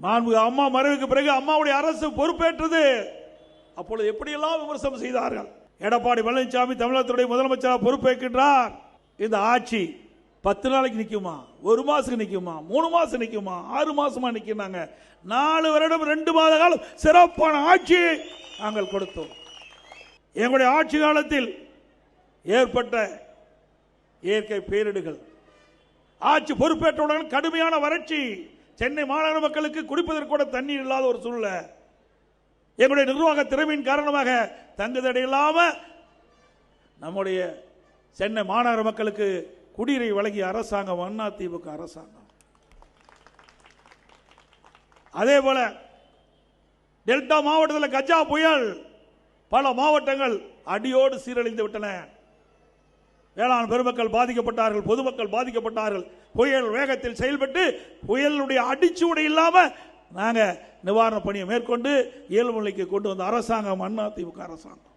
அம்மா மறைவுக்கு பிறகு அம்மாவுடைய அரசு பொறுப்பேற்றது. அப்பொழுது எப்படியெல்லாம் விமர்சனம் செய்தார்கள். எடப்பாடி பழனிசாமி தமிழகத்துடைய முதலமைச்சராக பொறுப்பேற்கின்றார். இந்த ஆட்சி 10 நாளைக்கு நிற்குமா, 1 மாசத்துக்கு நிற்குமா, 3 மாசம் நிற்குமா, 6 மாசமா நிற்கிறாங்க. 4 வருடம் 2 மாத காலம் சிறப்பான ஆட்சி நாங்கள் கொடுத்தோம். எங்களுடைய ஆட்சி காலத்தில் ஏற்பட்ட இயற்கை பேரிடுகள், ஆட்சி பொறுப்பேற்றவுடன் கடுமையான வறட்சி, சென்னை மாநகர மக்களுக்கு குடிப்பதற்கு கூட தண்ணீர் இல்லாத ஒரு சூழ்நிலை. எங்களுடைய நிர்வாக திறமையின் காரணமாக தங்குதடை இல்லாம நம்முடைய சென்னை மாநகர மக்களுக்கு குடிநீரை வழங்கிய அரசாங்கம் அதிமுக அரசாங்கம். அதே போல டெல்டா மாவட்டத்தில் கஜா புயல் பல மாவட்டங்கள் அடியோடு சீரழிந்து விட்டன. வேளாண் பெருமக்கள் பாதிக்கப்பட்டார்கள், பொதுமக்கள் பாதிக்கப்பட்டார்கள். புயல் வேகத்தில் செயல்பட்டு புயலுடைய அடிச்சுவடை இல்லாம நாங்க நிவாரண பணியை மேற்கொண்டு இயல்பு நிலைக்கு கொண்டு வந்த அரசாங்கம் அதிமுக அரசாங்கம்.